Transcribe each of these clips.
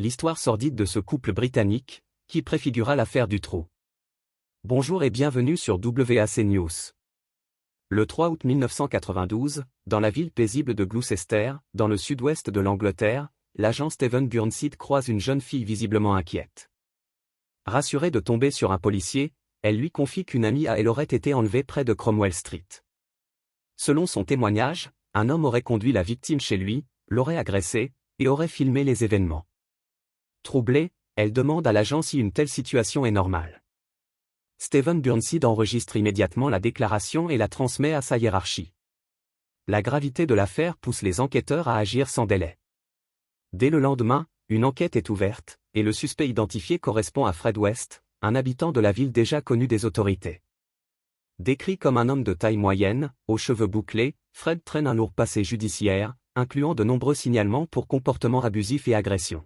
l'histoire sordide de ce couple britannique, qui préfigura l'affaire du trou. Bonjour et bienvenue sur WAC News. Le 3 août 1992, dans la ville paisible de Gloucester, dans le sud-ouest de l'Angleterre, l'agent Stephen Burnside croise une jeune fille visiblement inquiète. Rassurée de tomber sur un policier, elle lui confie qu'une amie à elle aurait été enlevée près de Cromwell Street. Selon son témoignage, un homme aurait conduit la victime chez lui, l'aurait agressée, et aurait filmé les événements. Troublée, elle demande à l'agent si une telle situation est normale. Stephen Burnside enregistre immédiatement la déclaration et la transmet à sa hiérarchie. La gravité de l'affaire pousse les enquêteurs à agir sans délai. Dès le lendemain, une enquête est ouverte, et le suspect identifié correspond à Fred West, un habitant de la ville déjà connu des autorités. Décrit comme un homme de taille moyenne, aux cheveux bouclés, Fred traîne un lourd passé judiciaire, incluant de nombreux signalements pour comportements abusifs et agressions.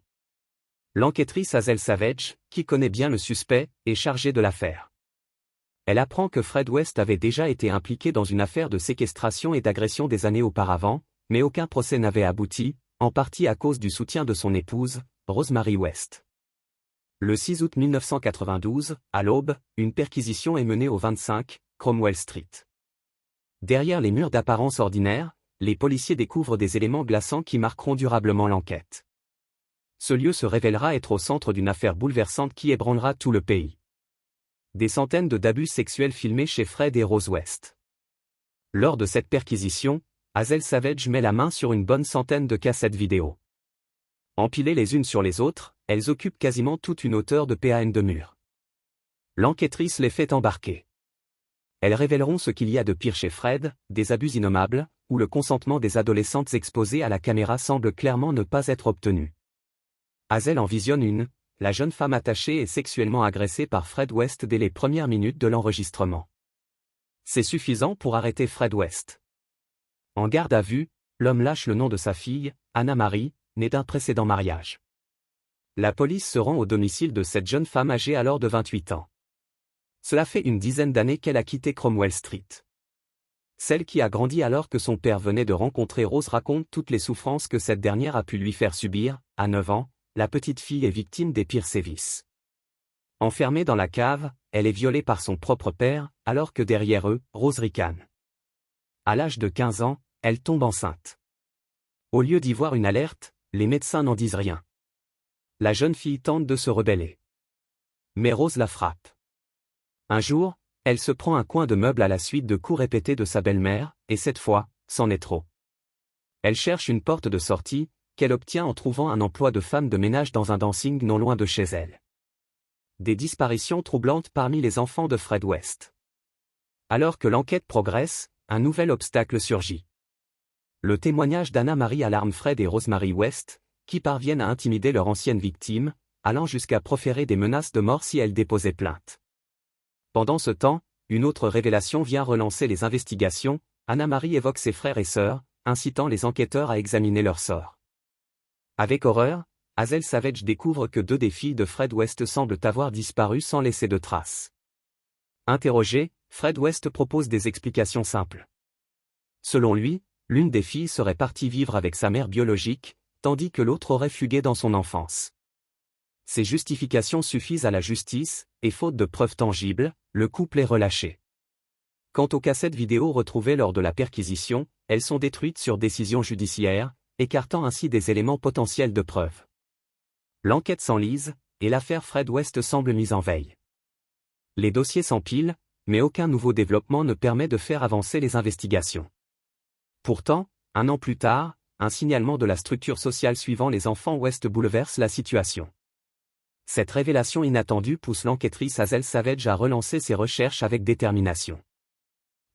L'enquêtrice Hazel Savage, qui connaît bien le suspect, est chargée de l'affaire. Elle apprend que Fred West avait déjà été impliqué dans une affaire de séquestration et d'agression des années auparavant, mais aucun procès n'avait abouti, en partie à cause du soutien de son épouse, Rosemary West. Le 6 août 1992, à l'aube, une perquisition est menée au 25, Cromwell Street. Derrière les murs d'apparence ordinaire, les policiers découvrent des éléments glaçants qui marqueront durablement l'enquête. Ce lieu se révélera être au centre d'une affaire bouleversante qui ébranlera tout le pays. Des centaines d'abus sexuels filmés chez Fred et Rose West. Lors de cette perquisition, Hazel Savage met la main sur une bonne centaine de cassettes vidéo. Empilées les unes sur les autres, elles occupent quasiment toute une hauteur de PAN de mur. L'enquêtrice les fait embarquer. Elles révéleront ce qu'il y a de pire chez Fred, des abus innommables, où le consentement des adolescentes exposées à la caméra semble clairement ne pas être obtenu. Hazel en visionne une, la jeune femme attachée et sexuellement agressée par Fred West dès les premières minutes de l'enregistrement. C'est suffisant pour arrêter Fred West. En garde à vue, l'homme lâche le nom de sa fille, Anna-Marie, née d'un précédent mariage. La police se rend au domicile de cette jeune femme âgée alors de 28 ans. Cela fait une dizaine d'années qu'elle a quitté Cromwell Street. Celle qui a grandi alors que son père venait de rencontrer Rose raconte toutes les souffrances que cette dernière a pu lui faire subir. À 9 ans, la petite fille est victime des pires sévices. Enfermée dans la cave, elle est violée par son propre père, alors que derrière eux, Rose ricane. À l'âge de 15 ans, elle tombe enceinte. Au lieu d'y voir une alerte, les médecins n'en disent rien. La jeune fille tente de se rebeller. Mais Rose la frappe. Un jour, elle se prend un coin de meuble à la suite de coups répétés de sa belle-mère, et cette fois, c'en est trop. Elle cherche une porte de sortie, qu'elle obtient en trouvant un emploi de femme de ménage dans un dancing non loin de chez elle. Des disparitions troublantes parmi les enfants de Fred West. Alors que l'enquête progresse, un nouvel obstacle surgit. Le témoignage d'Anna-Marie alarme Fred et Rosemary West, qui parviennent à intimider leur ancienne victime, allant jusqu'à proférer des menaces de mort si elle déposait plainte. Pendant ce temps, une autre révélation vient relancer les investigations. Anna-Marie évoque ses frères et sœurs, incitant les enquêteurs à examiner leur sort. Avec horreur, Hazel Savage découvre que 2 des filles de Fred West semblent avoir disparu sans laisser de traces. Interrogé, Fred West propose des explications simples. Selon lui, l'une des filles serait partie vivre avec sa mère biologique, tandis que l'autre aurait fugué dans son enfance. Ces justifications suffisent à la justice, et faute de preuves tangibles, le couple est relâché. Quant aux cassettes vidéo retrouvées lors de la perquisition, elles sont détruites sur décision judiciaire, écartant ainsi des éléments potentiels de preuve. L'enquête s'enlise, et l'affaire Fred West semble mise en veille. Les dossiers s'empilent, mais aucun nouveau développement ne permet de faire avancer les investigations. Pourtant, 1 an plus tard, un signalement de la structure sociale suivant les enfants West bouleverse la situation. Cette révélation inattendue pousse l'enquêtrice Hazel Savage à relancer ses recherches avec détermination.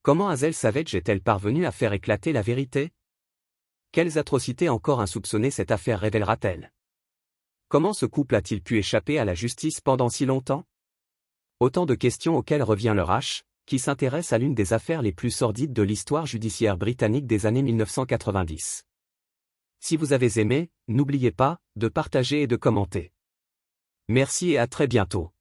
Comment Hazel Savage est-elle parvenue à faire éclater la vérité? Quelles atrocités encore insoupçonnées cette affaire révélera-t-elle? Comment ce couple a-t-il pu échapper à la justice pendant si longtemps? Autant de questions auxquelles revient le H, qui s'intéresse à l'une des affaires les plus sordides de l'histoire judiciaire britannique des années 1990. Si vous avez aimé, n'oubliez pas de partager et de commenter. Merci et à très bientôt.